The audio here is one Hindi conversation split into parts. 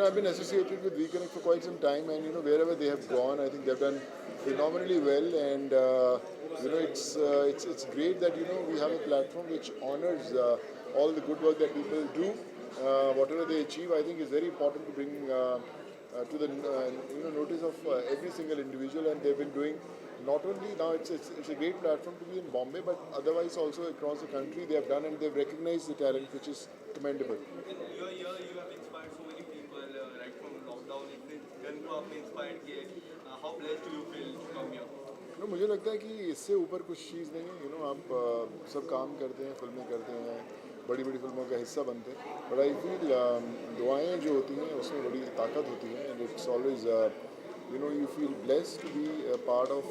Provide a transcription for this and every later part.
I've been associated with WeConnect for quite some time, and wherever they have gone, I think they've done phenomenally well. And it's great that we have a platform which honors all the good work that people do. Whatever they achieve, I think is very important to bring to the notice of every single individual, and they've been doing. Not only now, it's a great platform to be in Bombay, but otherwise also across the country they have done, and they've recognized the talent, which is commendable. Your year you have inspired so many people right from lockdown. इतने जन को आपने inspired किया है. How blessed do you feel to come here? मुझे लगता है कि इससे ऊपर कुछ चीज़ नहीं है. आप सब काम करते हैं, फिल्में करते हैं, बड़ी बड़ी फिल्मों का हिस्सा बनते हैं, बट आई फील दुआएं जो होती हैं उसमें बड़ी ताकत होती है. And it's always you feel blessed to be a part of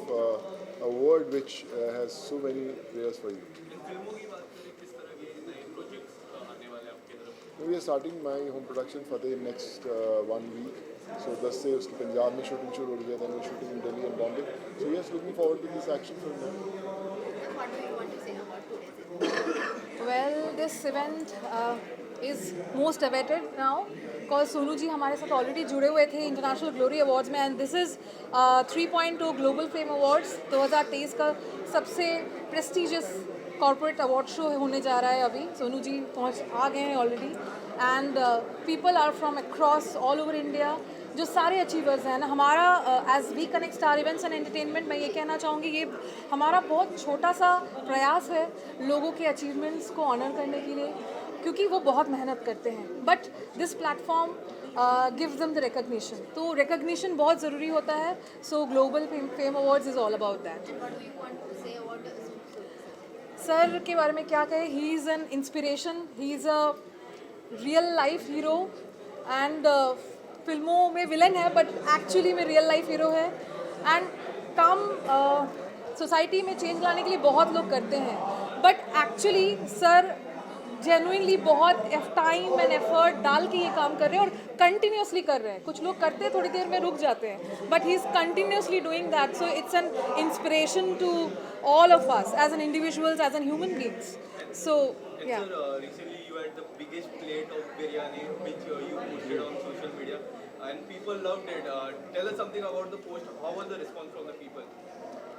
a world which has so many prayers for you. इन फिल्मों की बात करें किस तरह के नए प्रोजेक्ट्स आने वाले हैं आपके तरफ? We are starting my home production Fateh in next 1 week. So 10 से उसकी पंजाब में शूटिंग शुरू हो गई है, then we're shooting in Delhi and Bombay. So yes, looking forward to this action film now. What do you want to say about today's event? Well, this event is most awaited now because Sonu ji हमारे साथ ऑलरेडी जुड़े हुए थे इंटरनेशनल ग्लोरी अवार्ड्स में, and this is 3.2 global fame awards 2023 का सबसे प्रेस्टिजियस कॉर्पोरेट अवार्ड शो होने जा रहा है. अभी सोनू जी आ गए हैं already, and people are from across all over India. जो सारे अचीवर्स हैं ना, हमारा as we connect star events and entertainment, मैं ये कहना चाहूँगी ये हमारा बहुत छोटा सा प्रयास है लोगों के अचीवमेंट्स को ऑनर करने के लिए, क्योंकि वो बहुत मेहनत करते हैं. But this platform gives them the recognition, तो रिकग्निशन बहुत ज़रूरी होता है. सो global fame awards is all about that. And what do you want to say about the sir के बारे में क्या कहें, he is an inspiration, he is a real life hero, and फिल्मों में विलन है बट एक्चुअली में रियल लाइफ हीरो है. एंड काम सोसाइटी में चेंज लाने के लिए बहुत लोग करते हैं, बट एक्चुअली सर जेन्युइनली बहुत टाइम एंड एफर्ट डाल के ये काम कर रहे हैं और कंटिन्यूसली कर रहे हैं. कुछ लोग करते हैं थोड़ी देर में रुक जाते हैं, but he is continuously doing that. So it's an inspiration to all of us as an individuals, as an human beings. So yeah. Sir, recently you had the biggest plate of biryani which you posted on social media and people loved it. Tell us something about the post. How was the response from the people?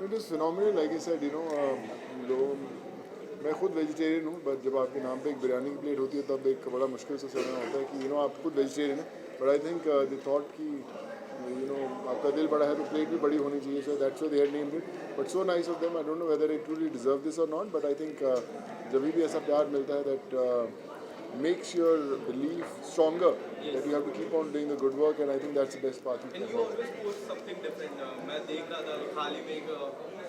It is phenomenal, like I said. मैं खुद वेजिटेरियन हूँ, बट जब आपके नाम पे एक बिरयानी की प्लेट होती है तब एक बड़ा मुश्किल से समझना होता है कि आप खुद वेजिटेरियन हैं. But I think the thought कि आपका दिल बड़ा है तो प्लेट भी बड़ी होनी चाहिए. So that's why they had named it. But so nice of them. I don't know whether it truly deserve this और नॉट, बट आई थिंक जब भी ऐसा प्यार मिलता है that makes your belief stronger, that you have to keep on doing the good work, and I think that's the best part. And you always post something different. मैं देख रहा था हाल ही में एक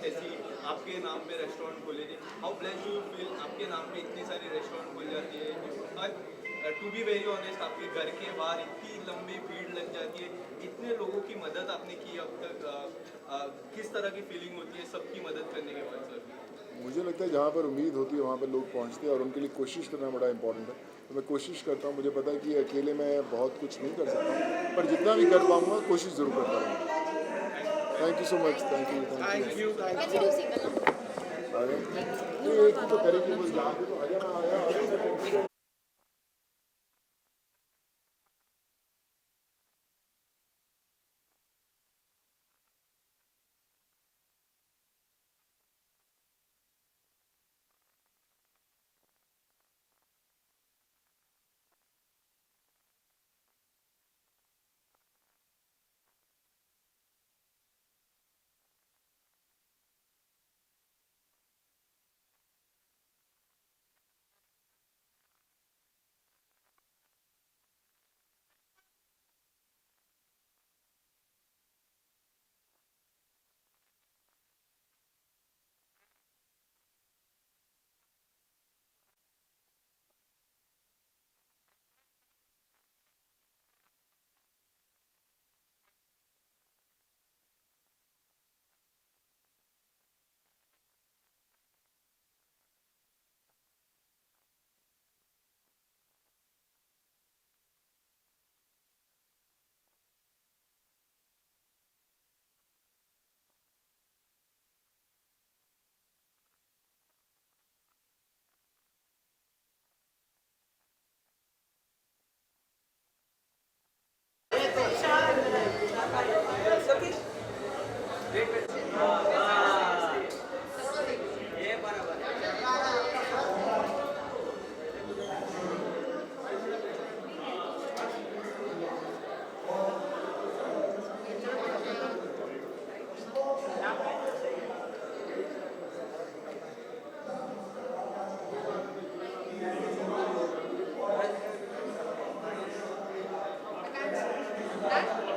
ऐसी आपके नाम पे रेस्टोरेंट खोले थे. How blessed do you feel? आपके नाम पे इतनी सारी रेस्टोरेंट खुल जाती है. टू बी वेरी ऑनेस्ट, आपके घर के बाहर इतनी लंबी भीड़ लग जाती है. इतने लोगों की मदद आपने की अब तक. किस तरह की फीलिंग होती है सबकी मदद करने के बाद सर? मुझे लगता है जहाँ पर उम्मीद होती है वहाँ पर लोग पहुँचते हैं, और उनके लिए कोशिश करना बड़ा इंपॉर्टेंट है. तो मैं कोशिश करता हूँ. मुझे पता है कि अकेले मैं बहुत कुछ नहीं कर सकता, पर जितना भी कर पाऊँगा कोशिश ज़रूर करता रहूँगा. Thank you so much. Thank you. Thank you. Can we do single now? एक तो करेंगे वो यहाँ पे तो आया.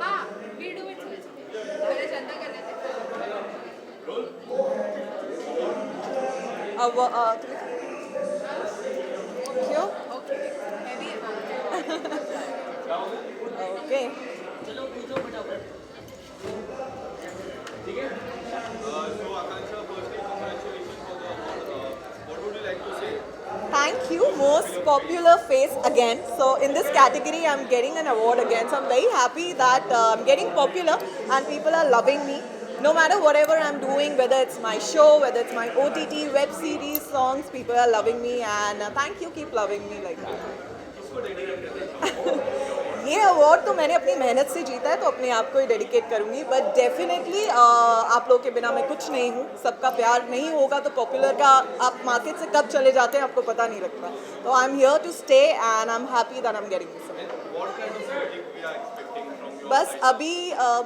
हाँ, we do it first. पहले चंदा कर लेते हैं. क्यों? Okay. Heavy amount. Okay So Akansha, firstly, congratulations for the award. What would you like to say? Thank you, most popular face again. So in this category, I'm getting an award again. So I'm very happy that I'm getting popular and people are loving me. No matter whatever I'm doing, whether it's my show, whether it's my OTT, web series, songs, people are loving me and thank you, keep loving me like that. ये अवार्ड तो मैंने अपनी मेहनत से जीता है तो अपने आप को ही डेडिकेट करूंगी बट डेफिनेटली आप लोग के बिना मैं कुछ नहीं हूँ सबका प्यार नहीं होगा तो पॉपुलर का आप मार्केट से कब चले जाते हैं आपको पता नहीं लगता तो I am here to stay and I am happy that I am getting this What kind of music we are expecting from your बस अभी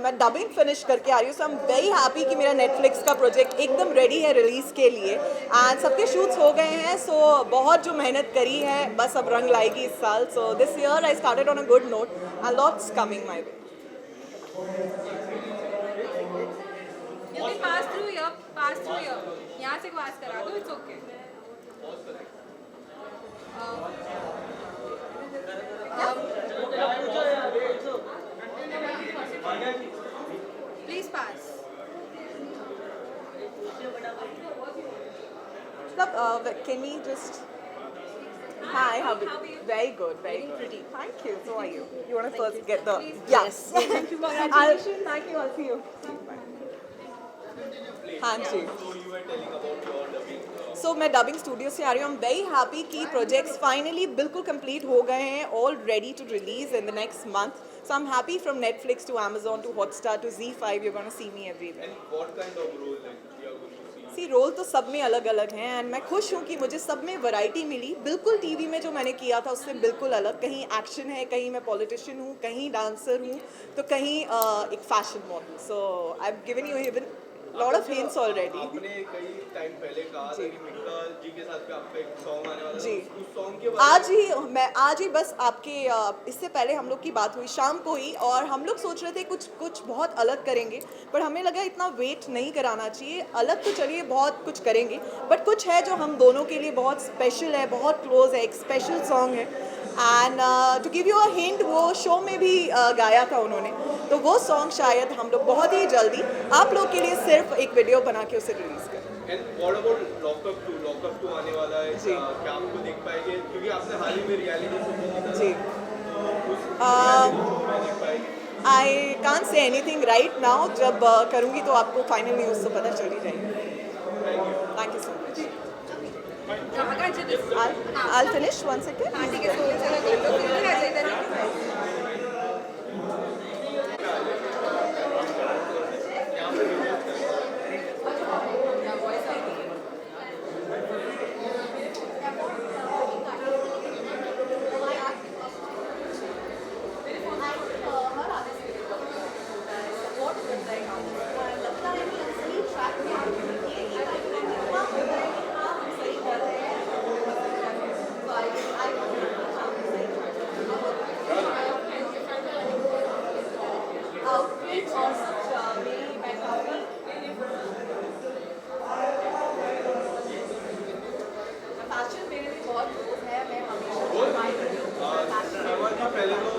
मैं डबिंग फिनिश करके आ रही हूँ सो आई एम वेरी हैप्पी कि मेरा नेटफ्लिक्स का प्रोजेक्ट एकदम रेडी है रिलीज़ के लिए एंड सबके शूट्स हो गए हैं सो बहुत जो मेहनत करी है बस अब रंग लाएगी इस साल so this year I started on a good note and lots coming my way You can pass through here. Pass through here. यहाँ से pass करा दो. It's okay. Please pass. Can we just Hi, how are you? Very good, very good. Pretty. Thank you. So are you? You want to first get the yes. Thank you. Congratulations. Thank you. I'll see you. हाँ जी. So you were telling about your dubbing. सो मैं डबिंग स्टूडियो से आ रही हूँ आई एम वेरी हैप्पी कि प्रोजेक्ट्स फाइनली बिल्कुल कंप्लीट हो गए हैं all ready to release in the next month so I am happy from Netflix to Amazon to Hotstar to Z5 you gonna see me everywhere And what kind of role like we are going to see? See role तो सब में अलग अलग हैं एंड मैं खुश हूँ कि मुझे सब में वैरायटी मिली बिल्कुल टीवी में जो मैंने किया था उससे बिल्कुल अलग कहीं एक्शन है कहीं मैं पॉलिटिशियन हूँ कहीं डांसर हूँ तो कहीं एक fashion model so I have given you even lot of hints already आपने कई टाइम पहले कहा था कि मिक्का जी के साथ भी आपका एक सॉन्ग आने वाला जी। था उस सॉन्ग के बारे में आज ही बस आपके इससे पहले हम लोग की बात हुई शाम को ही और हम लोग सोच रहे थे कुछ बहुत अलग करेंगे पर हमें लगा इतना वेट नहीं कराना चाहिए अलग तो चलिए बहुत कुछ करेंगे बट कुछ है जो हम दोनों के लिए बहुत स्पेशल है बहुत क्लोज है एक स्पेशल सॉन्ग है and to give you a hint वो शो में भी गाया था उन्होंने तो वो सॉन्ग शायद हम लोग बहुत ही जल्दी आप लोग के लिए सिर्फ एक वीडियो बना के उसे रिलीज करें एंड व्हाट अबाउट लॉकअप 2 आने वाला है जी। क्या आपको देख पाएंगे क्योंकि आपने हाल ही में रियलिटी शो किया था जी तो उस reality show में देख पाएंगे I can't say anything right now जब करूँगी तो आपको फाइनल न्यूज़ तो पता चल ही जाएगी thank you so much Akansha, this. I'll finish one second. हाँ ठीक है. So चलो कर लो. फिर आ जाए इधर. Outfits और सब मेरी बैकग्राउंड फैशन मेरे लिए बहुत क्लोज है मैं हमेशा ट्राई करती हूँ शर्मा जी पहले तो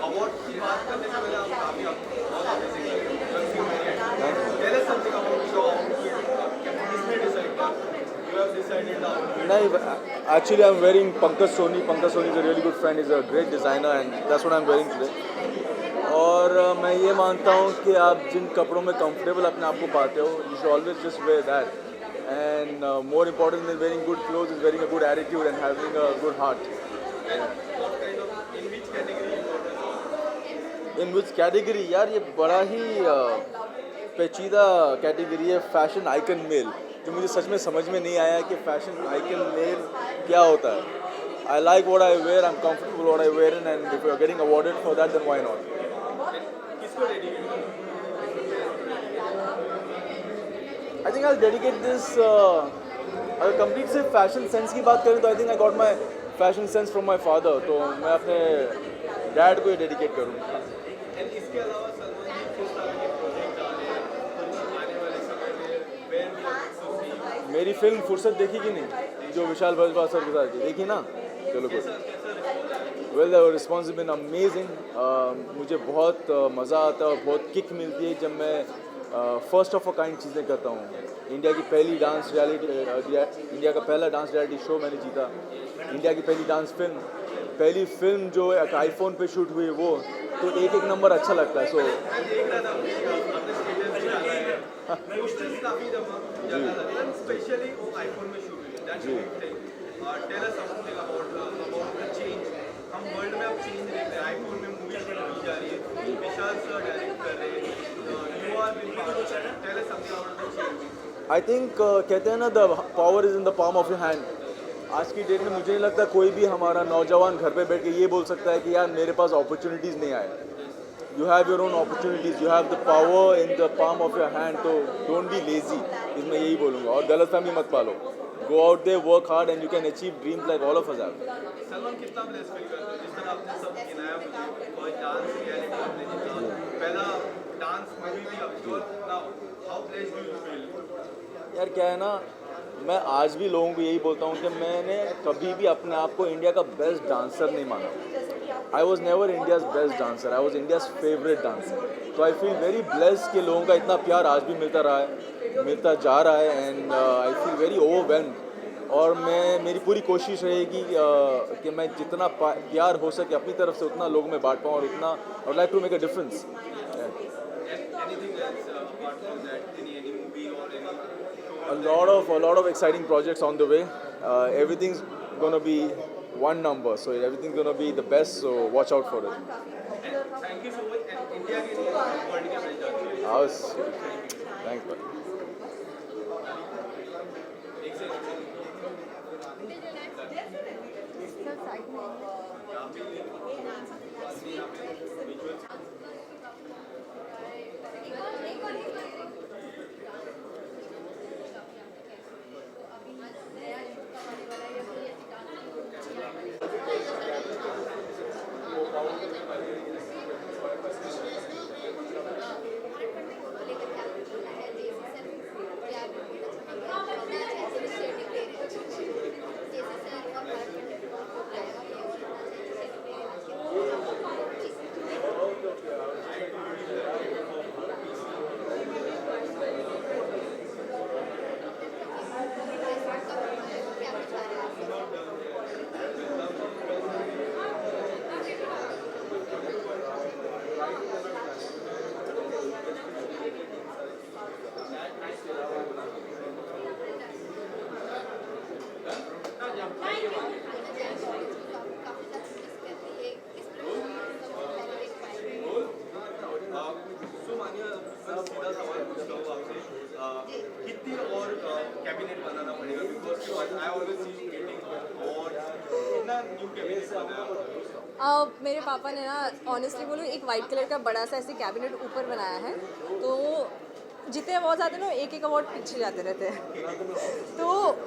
अवार्ड की बात करने से पहले आप काफी आपको बहुत अमेजिंग लगे Tell us something about your outfit. किसने डिसाइड किया You have decided the outfit. No, actually I'm wearing Pankaj Soni. Pankaj Soni is a really good friend. He's a great designer and that's what I'm wearing today. और मैं ये मानता हूँ कि आप जिन कपड़ों में कंफर्टेबल अपने आप को पाते हो you should always just wear that. And more important than wearing good clothes is wearing a good attitude and having a good heart. And what kind of in which category you got? In which category? यार ये बड़ा ही पेचीदा कैटेगरी है फैशन आइकन मेल, जो मुझे सच में समझ में नहीं आया कि फैशन आइकन मेल क्या होता है. I like what I wear, I'm comfortable what I wear in, and if you're getting awarded for that, then why not? किसको डेडिकेट करोगे? I think I'll dedicate this. अगर कंप्लीट सिर्फ फैशन सेंस की बात करें तो I think I got my fashion sense from my father. तो मैं अपने डैड को ही डेडिकेट करूँगा. एंड इसके अलावा सलमान जी किस तरह के प्रोजेक्ट आ रहे हैं आने वाले समय में, वेयर वी आर टू सी? मेरी फिल्म फुर्सत देखी कि नहीं, जो विशाल भारद्वाज सर के साथ की, देखी ना? चलो good. Well the response been amazing. मुझे बहुत मज़ा आता है और बहुत किक मिलती है जब मैं फर्स्ट ऑफ अ काइंड चीज़ें करता हूँ. इंडिया की पहली डांस रियलिटी, इंडिया का पहला डांस रियलिटी शो मैंने जीता. इंडिया की पहली फिल्म जो एक आईफोन पे शूट हुई वो, तो एक नंबर अच्छा लगता है. सो मैं देख रहा था अपने स्टेटस भी डाला है, पोस्टर्स काफी जगह लगे, स्पेशली वो आईफोन में शूट हुई. That's a big thing. Tell us something about the change. हम वर्ल्ड में अब चेंज देख रहे हैं. आईफोन में मूवी शूट की जा रही है, विशाल सर डायरेक्ट कर रहे हैं, you are been part. Tell us something about the change. I think कहते हैं ना, the power is in the palm of your hand. आज की डेट में मुझे नहीं लगता कोई भी हमारा नौजवान घर पे बैठ के ये बोल सकता है कि यार मेरे पास अपॉर्चुनिटीज़ नहीं आए. You have your own opportunities, you have the power in the palm of your hand. तो डोंट बी लेजी, इसमें यही बोलूँगा. और गलतफहमी मत पालो. Go out there, work hard and you can achieve dreams like all of us have. Salman कितना ब्लेस फील करते हो जिस तरह आपने सब गिनाया मुझे, फर्स्ट डांस रियलिटी आपने जीता, पहला डांस मूवी भी आपकी, और now how blessed do you feel? यार क्या है ना, मैं आज भी लोगों को यही बोलता हूँ कि मैंने कभी भी अपने आप को इंडिया का बेस्ट डांसर नहीं माना. I was never India's best dancer, I was India's favourite dancer. तो आई फील वेरी ब्लेस्ड कि लोगों का इतना प्यार आज भी मिलता रहा है, मिलता जा रहा है. And I feel very overwhelmed. और मेरी पूरी कोशिश रहेगी कि मैं जितना प्यार हो सके अपनी तरफ से उतना लोगों में बांट पाऊँ, और उतना I would like to make a difference. Anything else apart from that? Any movie or any show? A lot of exciting projects on the way. Everything's gonna be one number, so everything's gonna be the best. So watch out for it. And thank you so much. And India के लिए वर्ल्ड के best dancer. I was, thanks, buddy. एक से सो मानिए मैं सीधा सवाल पूछता हूँ आपसे, कितनी और कैबिनेट बनाना पड़ेगा? Because I always see you getting और कितना न्यू कैबिनेट बनाया? मेरे पापा ने ना ऑनेस्टली बोलूँ एक वाइट कलर का बड़ा सा ऐसे कैबिनेट ऊपर बनाया है. तो जितने अवार्ड्स आते हैं ना, एक अवार्ड पीछे जाते रहते हैं. तो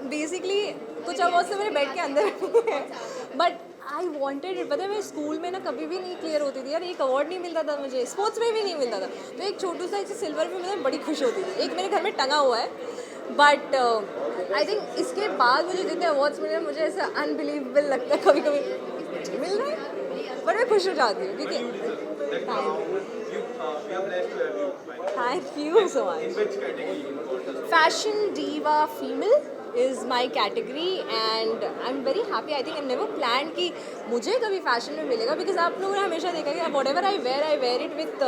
बेसिकली कुछ अवार्ड्स तो मेरे बेड के अंदर है, बट आई वॉन्टेड इट. पता है मैं स्कूल में ना कभी भी नहीं क्लियर होती थी यार, एक अवार्ड नहीं मिलता था मुझे, स्पोर्ट्स में भी नहीं मिलता था. तो एक छोटू सा ऐसे सिल्वर में मैं बड़ी खुश होती थी. एक मेरे घर में टंगा हुआ है. बट आई थिंक इसके बाद मुझे जितने अवार्ड्स मिले मुझे ऐसा अनबिलीवेबल लगता है कभी कभी मिल रहा है, पर मैं खुश हो जाती हूँ क्योंकि thank you so much. Fashion diva female is my category and I'm very happy. I think I've never planned कि मुझे कभी फैशन में मिलेगा, बिकॉज आप लोगों ने हमेशा देखा कि whatever I wear it with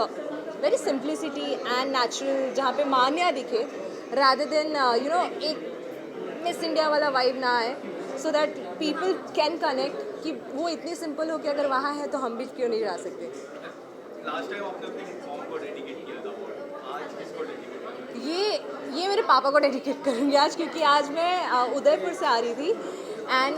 very simplicity and natural, जहाँ पे मान्या दिखे rather than you know एक मिस इंडिया वाला वाइब ना आए, so that people can connect कि वो इतनी सिंपल हो कि अगर वहाँ है तो हम भी क्यों नहीं जा सकते. लास्ट टाइम आपने अपनी मॉम को डेडिकेट किया था award, आज किसको डेडिकेट करेंगे? ये मेरे पापा को डेडिकेट करूँगी आज, क्योंकि आज मैं उदयपुर से आ रही थी and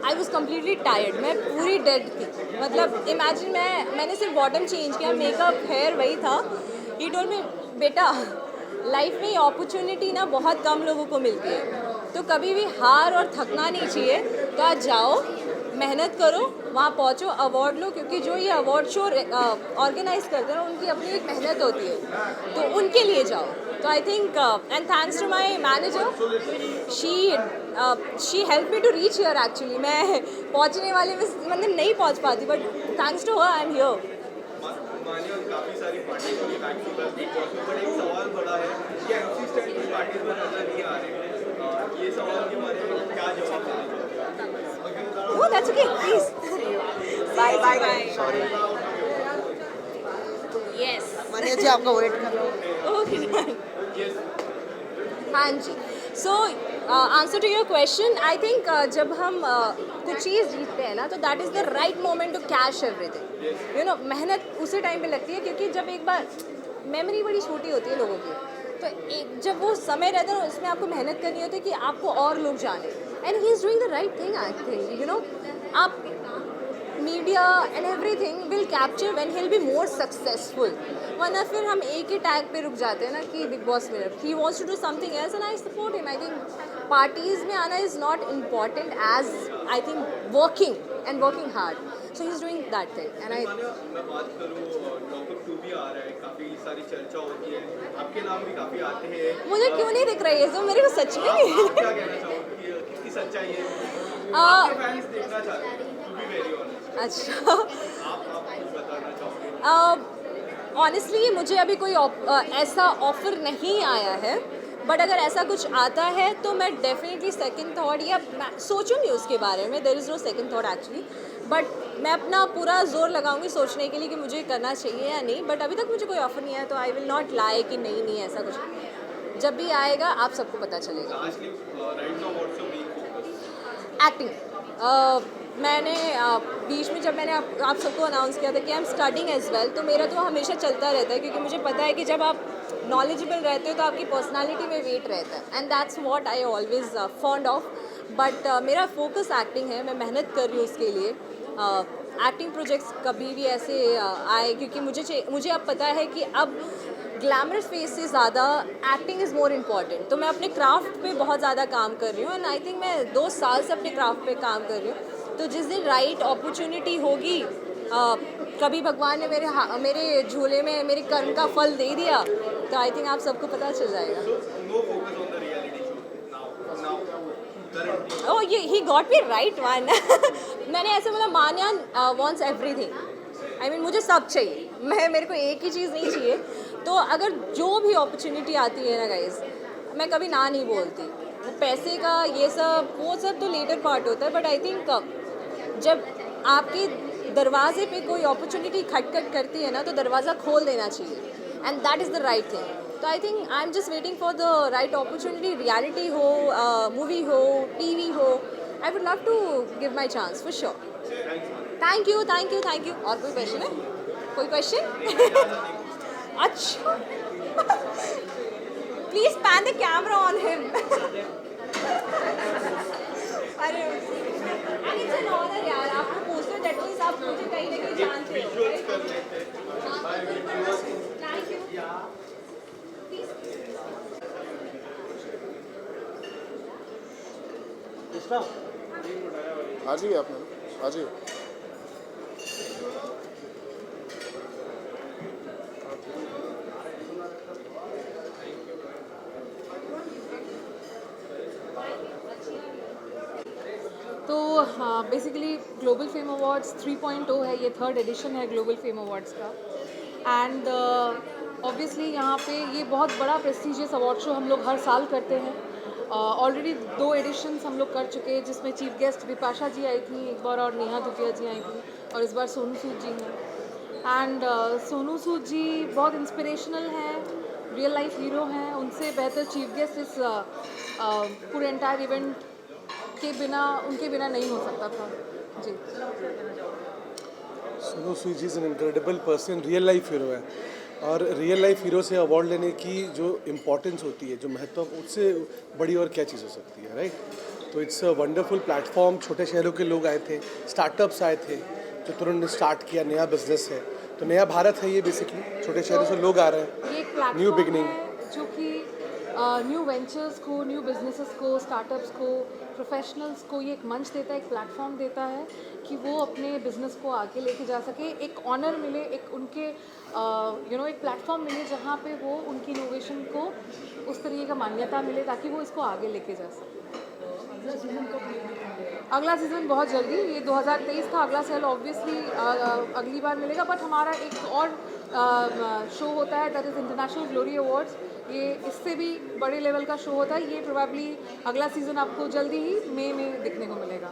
I was completely tired, मैं पूरी डेड थी। मतलब इमेजिन मैंने सिर्फ बॉटम चेंज किया, मेकअप हेयर वही था। ही टोल्ड मी बेटा लाइफ में ये अपॉर्चुनिटी ना बहुत कम लोगों को मिलती है, तो कभी भी हार और थकना नहीं चाहिए। तो आज जाओ, मेहनत करो, वहाँ पहुँचो, अवार्ड लो, क्योंकि जो ये अवार्ड शो ऑर्गेनाइज करते हैं उनकी अपनी एक मेहनत होती है, तो उनके लिए जाओ। तो I think and thanks to my manager, she help me to reach here. Actually मैं पहुँचने वाले में मतलब नहीं पहुँच पाती, but thanks to her I am here. मानिए काफ़ी सारी पार्टीज होगी back to back Bigg Boss में, बट एक सवाल बड़ा है कि एमसी स्टैंड की पार्टीज में नजर नहीं आ रहे हैं। ये सवाल के बारे में क्या जवाब देना चाहोगे? Oh, that's okay, please. Bye. Sorry. Yes. मानिया जी आपका वेट कर रहा हूँ। Okay. हाँ जी। So answer to your question, I think जब हम कुछ चीज़ जीतते हैं ना, तो that is the right moment to cash everything. You know, मेहनत उसी टाइम पे लगती है, क्योंकि जब एक बार मेमोरी बड़ी छोटी होती है लोगों की, तो एक जब वो समय रहता है ना, उसमें आपको मेहनत करनी होती है कि आपको और लोग जाने। And he is doing the right thing, I think. You know, आप media and everything will capture when he will be more successful. वरना फिर हम एक ही टैग पे रुक जाते हैं ना कि Bigg Boss winner, he wants to do something else and I support him. I think parties में आना is not important as I think working hard. So he is doing that thing and I मैं बात करूँ, लॉकअप 2 भी आ रहा है, काफ़ी सारी चर्चा होती है, आपके नाम भी काफ़ी आते हैं। मुझे क्यों नहीं दिख रही है, तो मेरे को सच में नहीं आप क्या कहना चाहोगे कि कितनी सच्चाई है? आपके फैंस देखना चाहते हैं, टू बी वेरी ऑनेस्ट। अच्छा, आप कुछ बताना चाहोगे? ऑनेस्टली मुझे अभी कोई ऐसा ऑफ़र नहीं आया है, बट अगर ऐसा कुछ आता है तो मैं डेफिनेटली सेकंड थॉट या सोचूंगी उसके बारे में। There is no second thought actually, but मैं अपना पूरा जोर लगाऊंगी सोचने के लिए कि मुझे करना चाहिए या नहीं। बट अभी तक मुझे कोई ऑफ़र नहीं आया, तो आई विल नॉट लाई कि नहीं ऐसा कुछ। जब भी आएगा आप सबको पता चलेगा। Lastly right now what's your main focus? Acting. मैंने बीच में जब मैंने आप सबको अनाउंस किया था कि I am studying as well, तो मेरा तो हमेशा चलता रहता है, क्योंकि मुझे पता है कि जब आप नॉलेजेबल रहते हो तो आपकी पर्सनालिटी में वेट रहता है, and that's what I always fond of. But मेरा फोकस एक्टिंग है, मैं मेहनत कर रही हूँ उसके लिए। एक्टिंग प्रोजेक्ट्स कभी भी ऐसे आए, क्योंकि मुझे अब पता है कि अब ग्लैमरस फेस से ज़्यादा एक्टिंग इज़ मोर इम्पॉर्टेंट। तो मैं अपने क्राफ्ट पे बहुत ज़्यादा काम कर रही हूँ, एंड आई थिंक मैं 2 साल से अपने क्राफ्ट पे काम कर रही हूँ। तो जिस दिन राइट अपॉर्चुनिटी होगी, कभी भगवान ने मेरे झोले में मेरे कर्म का फल दे दिया, तो आई थिंक आप सबको पता चल जाएगा। No focus on the reality show now currently? Oh, he got me right one. मैंने ऐसे बोला, मान्या वांट्स एवरीथिंग। आई मीन मुझे सब चाहिए, मेरे को एक ही चीज़ नहीं चाहिए। तो अगर जो भी अपॉर्चुनिटी आती है ना गाइस, मैं कभी ना नहीं बोलती। पैसे का ये सब वो सब तो लेटर पार्ट होता है, बट आई थिंक जब आपके दरवाजे पे कोई अपॉर्चुनिटी खटखट करती है ना, तो दरवाज़ा खोल देना चाहिए, and that is the right thing. तो I think I am just waiting for the right opportunity. Reality हो, मूवी हो, टीवी हो, I would love to give my chance for sure. Thank you. और कोई क्वेश्चन है? कोई क्वेश्चन? अच्छा, please pan the camera on him. अरे it's an honor यार, आपको पूछते हो, that means आप मुझे कहीं ना कहीं जानते हो। विजुअल्स कर लेते हैं। Thank you. आ जाइए आप मैडम, आ जाइए। तो हाँ, बेसिकली ग्लोबल फेम अवार्ड्स 3.0 है, ये 3rd एडिशन है ग्लोबल फेम अवार्ड्स का। एंड ऑब्वियसली यहाँ पे ये बहुत बड़ा प्रेस्टिजियस अवार्ड शो हम लोग हर साल करते हैं। ऑलरेडी 2 एडिशंस हम लोग कर चुके हैं, जिसमें चीफ गेस्ट बिपाशा जी आई थी एक बार, और नेहा धुपिया जी आई थी, और इस बार सोनू सूद जी हैं। एंड सोनू सूद जी बहुत इंस्पिरेशनल हैं, रियल लाइफ हीरो हैं। उनसे बेहतर चीफ गेस्ट इस पूरे एंटायर इवेंट के बिना, उनके बिना नहीं हो सकता था जी। Sonu Sood ji is an incredible person, real life hero है। और रियल लाइफ हीरो से अवार्ड लेने की जो इम्पोर्टेंस होती है, जो महत्व, उससे बड़ी और क्या चीज़ हो सकती है, राइट? तो इट्स अ वंडरफुल प्लेटफॉर्म। छोटे शहरों के लोग आए थे, स्टार्टअप्स आए थे जो तुरंत स्टार्ट किया, नया बिजनेस है, तो नया भारत है ये बेसिकली। छोटे शहरों से लोग आ रहे हैं, ये एक न्यू प्लेटफॉर्म बिगनिंग। है जो कि न्यू वेंचर्स को, न्यू बिजनेसेस को, स्टार्टअप्स को, प्रोफेशनल्स को ये एक मंच देता है, एक प्लेटफॉर्म देता है कि वो अपने बिजनेस को आगे लेके जा सके, एक ऑनर मिले, एक उनके एक प्लेटफॉर्म मिले जहाँ पे वो उनकी इनोवेशन को उस तरीके का मान्यता मिले ताकि वो इसको आगे लेके जा सके। अगला सीज़न बहुत जल्दी, ये 2023 था, अगला साल ऑब्वियसली अगली बार मिलेगा। बट हमारा एक और शो होता है, that is international glory awards. ये इससे भी बड़े लेवल का शो होता है। ये प्रोबेबली अगला सीज़न आपको जल्दी ही मई में देखने को मिलेगा,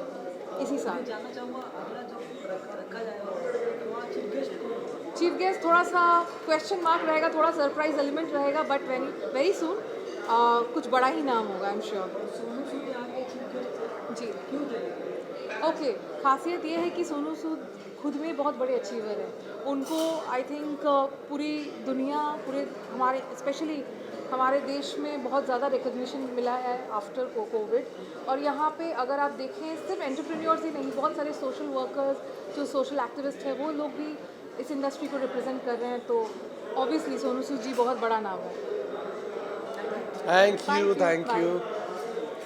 इसी साल। चीफ गेस्ट थोड़ा सा क्वेश्चन मार्क रहेगा, थोड़ा सरप्राइज एलिमेंट रहेगा, बट वेरी सून कुछ बड़ा ही नाम होगा, आई एम श्योर। जी ओके, खासियत ये है कि सोनू सूद खुद में बहुत बड़े अचीवर हैं। उनको आई थिंक पूरी दुनिया, पूरे हमारे स्पेशली हमारे देश में बहुत ज़्यादा रिकग्निशन मिला है आफ्टर कोविड। और यहाँ पे अगर आप देखें, सिर्फ एंटरप्रेन्योर्स ही नहीं, बहुत सारे सोशल वर्कर्स जो सोशल एक्टिविस्ट हैं वो लोग भी इस इंडस्ट्री को रिप्रेजेंट कर रहे हैं। तो ऑब्वियसली सोनू सूद जी बहुत बड़ा नाम है। Thank you, thank Bye. You.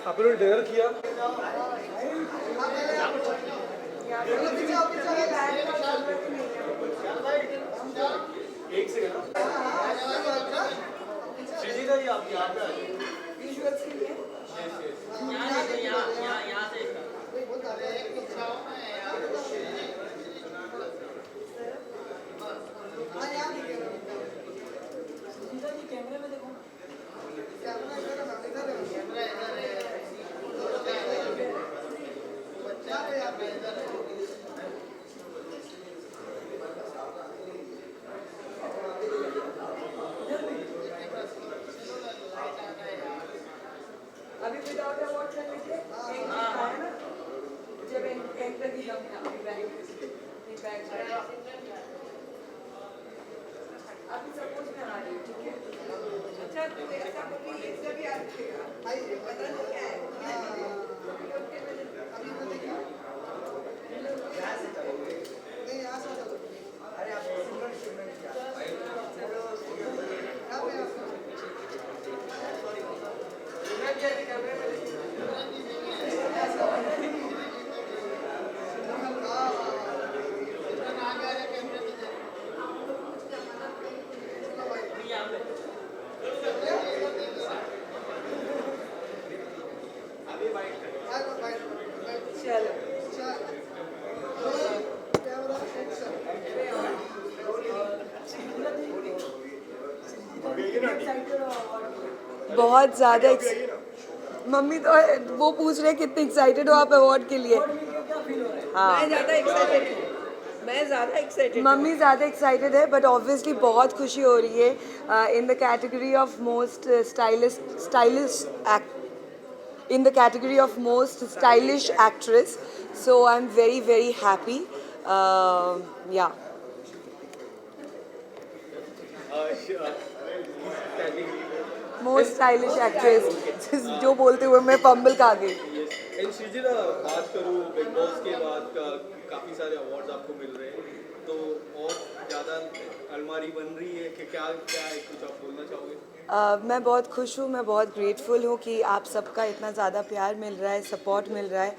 आप लोगों ने डिनर किया? एक सेकंड, श्रीजीता जी आप यहाँ पे आइए। अभी विदाउट अवार्ड कर लीजिए, एक है ना, जब एक लगी हम बैग अभी सपोज में आ रही हूँ, ठीक है? अच्छा तो ऐसा कभी इससे भी आइए, पता नहीं क्या है। बहुत ज़्यादा मम्मी तो वो पूछ रहे कितने एक्साइटेड हो आप अवार्ड के लिए। हाँ, मैं ज़्यादा एक्साइटेड, मम्मी ज़्यादा एक्साइटेड है, बट ऑब्वियसली बहुत खुशी हो रही है in the category of most stylish actress. So I am very very happy. या मोस्ट स्टाइलिश एक्ट्रेस जो बोलते हुए मैं फंबल खा गई। एंड श्रीजीता, बात करूँ बिग बॉस के बाद काफ़ी सारे अवार्ड्स आपको मिल रहे हैं, तो और ज़्यादा अलमारी बन रही है कि क्या क्या है, कुछ आप बोलना चाहोगे? मैं बहुत खुश हूँ, मैं बहुत ग्रेटफुल हूँ कि आप सबका इतना ज़्यादा प्यार मिल रहा है, सपोर्ट मिल रहा है।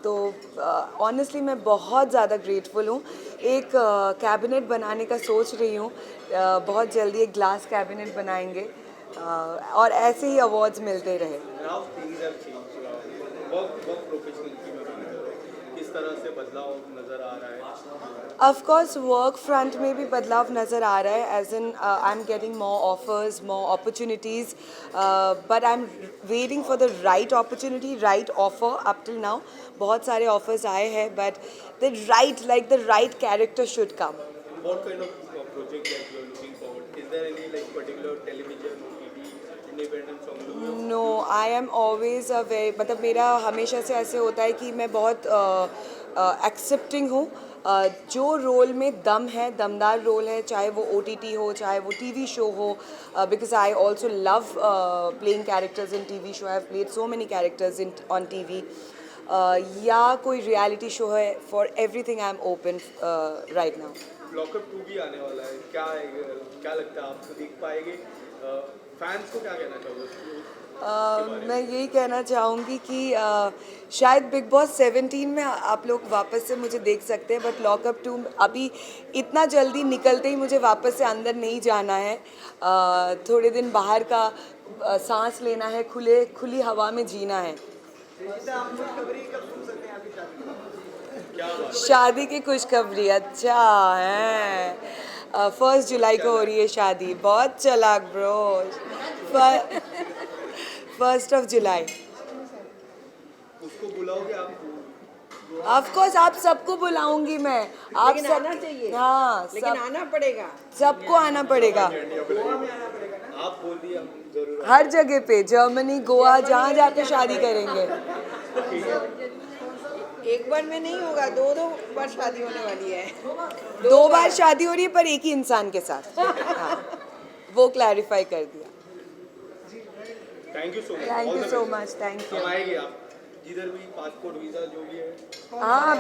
तो ऑनेस्टली मैं बहुत ज़्यादा ग्रेटफुल हूँ। एक कैबिनेट बनाने का सोच रही हूँ, बहुत जल्दी एक ग्लास कैबिनेट बनाएंगे, और ऐसे ही अवार्ड्स मिलते रहे। किस तरह से बदलाव नज़र आ रहा है? ऑफ कोर्स वर्क फ्रंट में भी बदलाव नज़र आ रहा है, as in I am getting more offers, more opportunities, but I am waiting for the right opportunity, right offer. Up till now बहुत सारे ऑफर्स आए हैं, but the right character should come. What kind of project that you are looking forward? Is there any like particular television, TV, independent song? No, I am always मतलब मेरा हमेशा से ऐसे होता है कि मैं बहुत एक्सेप्टिंग हूँ जो रोल में दम है, दमदार रोल है, चाहे वो OTT हो, चाहे वो TV शो हो, because I also love playing characters in TV show, I have played so many characters in on TV, या कोई रियलिटी शो है, for everything I am open right now. Lockup 2 भी आने वाला है, क्या लगता है आपको देख पाएंगे? फैंस को क्या कहना चाहोगे? मैं यही कहना चाहूँगी कि शायद बिग बॉस 17 में आप लोग वापस से मुझे देख सकते हैं, बट लॉकअप 2 अभी इतना जल्दी निकलते ही मुझे वापस से अंदर नहीं जाना है. थोड़े दिन बाहर का सांस लेना है, खुली हवा में जीना है. शादी की खुशखबरी, अच्छा है. 1 जुलाई को हो रही है शादी. बहुत चालाक ब्रो. 1 जुलाई. उसको बुलाओगे आप? ऑफ कोर्स आप सबको बुलाऊंगी मैं. आप सब आना चाहिए. हाँ, लेकिन आना पड़ेगा. सबको आना पड़ेगा. आप बोल दिए, हम जरूर. हर जगह पे, जर्मनी, गोवा, जहाँ जाके शादी करेंगे. एक बार में नहीं होगा, दो बार शादी होने वाली है. 2 बार शादी हो रही है, पर एक ही इंसान के साथ. हाँ, वो क्लैरिफाई कर दिया. Thank you so much. Thank you so much. Thank you. हम आएंगे आप जिधर भी, पासपोर्ट वीज़ा जो भी है. हाँ,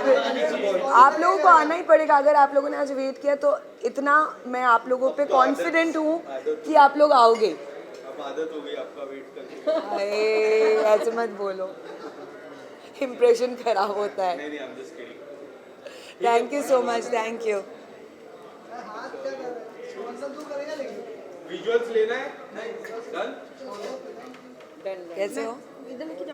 आप लोगों को आना ही पड़ेगा. अगर आप लोगों ने आज वेट किया तो इतना मैं आप लोगों पे कॉन्फिडेंट हूँ कि आप लोग आओगे. अब आदत हो गई आपका वेट करने. अरे ऐसे मत बोलो, इम्प्रेशन खराब होता है. नहीं, आई am just kidding. Thank you so much. Thank you. Visuals लेना है. डन. कैसे हो?